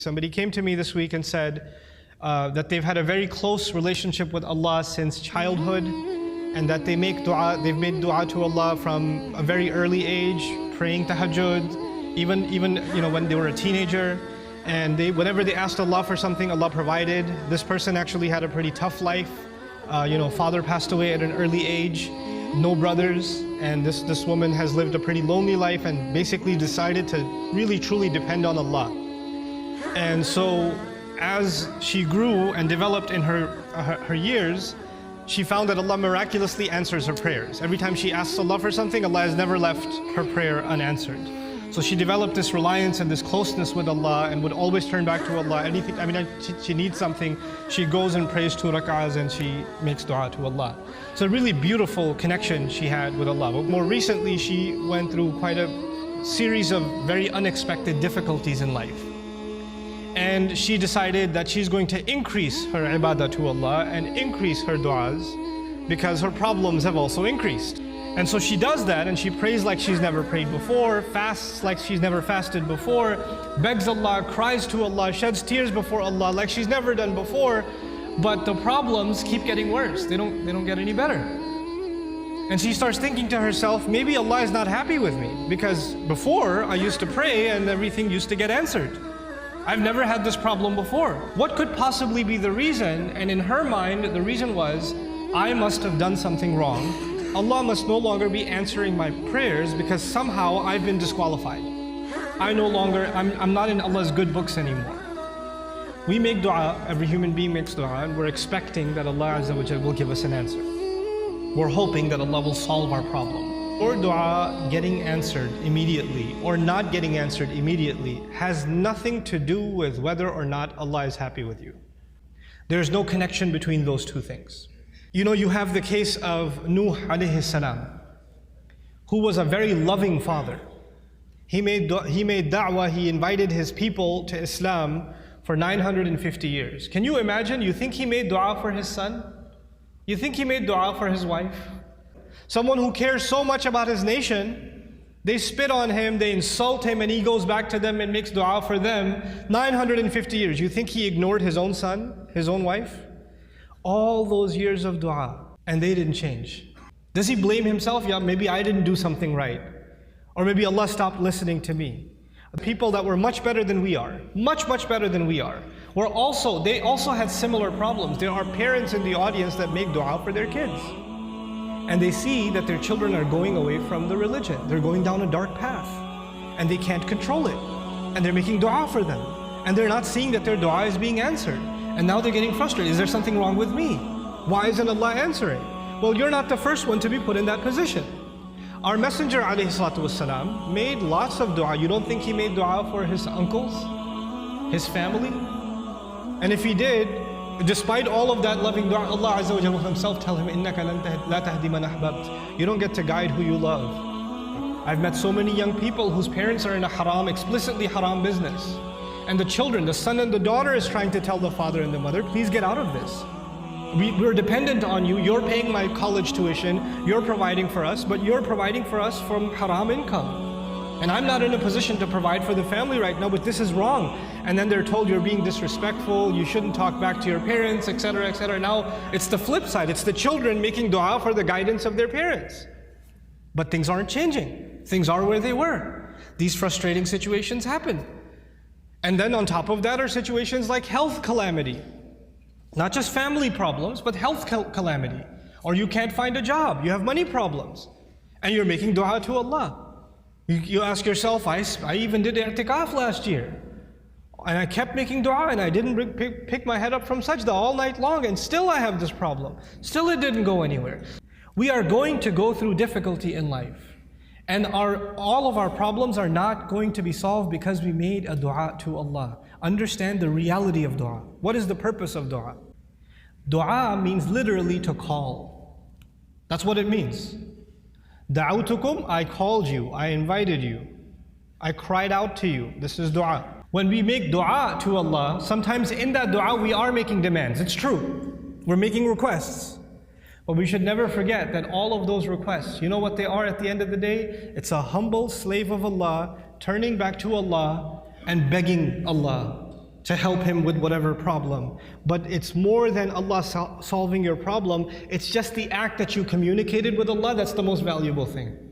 Somebody came to me this week and said that they've had a very close relationship with Allah since childhood, and that they've made dua to Allah from a very early age, praying tahajjud, even when they were a teenager. And whenever they asked Allah for something, Allah provided. This person actually had a pretty tough life. Father passed away at an early age, no brothers, and this woman has lived a pretty lonely life and basically decided to really truly depend on Allah. And so as she grew and developed in her years, she found that Allah miraculously answers her prayers. Every time she asks Allah for something, Allah has never left her prayer unanswered. So she developed this reliance and this closeness with Allah and would always turn back to Allah. She needs something, she goes and prays 2 rak'ahs and she makes dua to Allah. So a really beautiful connection she had with Allah. But more recently, she went through quite a series of very unexpected difficulties in life. And she decided that she's going to increase her ibadah to Allah and increase her du'as because her problems have also increased. And so she does that, and she prays like she's never prayed before, fasts like she's never fasted before, begs Allah, cries to Allah, sheds tears before Allah like she's never done before. But the problems keep getting worse. They don't get any better. And she starts thinking to herself, maybe Allah is not happy with me because before I used to pray and everything used to get answered. I've never had this problem before. What could possibly be the reason? And in her mind, the reason was, I must have done something wrong. Allah must no longer be answering my prayers because somehow I've been disqualified. I'm not in Allah's good books anymore. We make dua, every human being makes dua, and we're expecting that Allah Azza wa Jalla will give us an answer. We're hoping that Allah will solve our problem. Your dua getting answered immediately or not getting answered immediately has nothing to do with whether or not Allah is happy with you. There's no connection between those two things. You have the case of Nuh alayhi salam, who was a very loving father. He made da'wah, he invited his people to Islam for 950 years. Can you imagine? You think he made dua for his son? You think he made dua for his wife? Someone who cares so much about his nation, they spit on him, they insult him, and he goes back to them and makes dua for them 950 years. You think he ignored his own son, his own wife? All those years of dua, and they didn't change. Does he blame himself? Yeah, maybe I didn't do something right. Or maybe Allah stopped listening to me. The people that were much better than we are, much better than we are, they also had similar problems. There are parents in the audience that make dua for their kids. And they see that their children are going away from the religion. They're going down a dark path. And they can't control it. And they're making dua for them. And they're not seeing that their dua is being answered. And now they're getting frustrated. Is there something wrong with me? Why isn't Allah answering? Well, you're not the first one to be put in that position. Our Messenger ﷺ made lots of dua. You don't think he made dua for his uncles? His family? And if he did, despite all of that loving dua, Allah Azza wa Jalla himself tell him, إِنَّكَ لَا تَهْدِي مَنْ أَحْبَبْتَ. You don't get to guide who you love. I've met so many young people whose parents are in a haram, explicitly haram business. And the children, the son and the daughter is trying to tell the father and the mother, please get out of this. We're dependent on you. You're paying my college tuition. You're providing for us, but you're providing for us from haram income. And I'm not in a position to provide for the family right now, but this is wrong. And then they're told you're being disrespectful, you shouldn't talk back to your parents, etc., etc. Now, it's the flip side. It's the children making dua for the guidance of their parents. But things aren't changing. Things are where they were. These frustrating situations happen. And then on top of that are situations like health calamity. Not just family problems, but health calamity. Or you can't find a job, you have money problems. And you're making dua to Allah. You ask yourself, I even did i'tikaf last year. And I kept making dua and I didn't pick my head up from sajda all night long, and still I have this problem. Still it didn't go anywhere. We are going to go through difficulty in life. And all of our problems are not going to be solved because we made a dua to Allah. Understand the reality of dua. What is the purpose of dua? Dua means literally to call. That's what it means. Da'awtukum, I called you, I invited you, I cried out to you. This is dua. When we make dua to Allah, sometimes in that dua we are making demands. It's true. We're making requests. But we should never forget that all of those requests, you know what they are at the end of the day? It's a humble slave of Allah turning back to Allah and begging Allah to help him with whatever problem. But it's more than Allah solving your problem. It's just the act that you communicated with Allah that's the most valuable thing.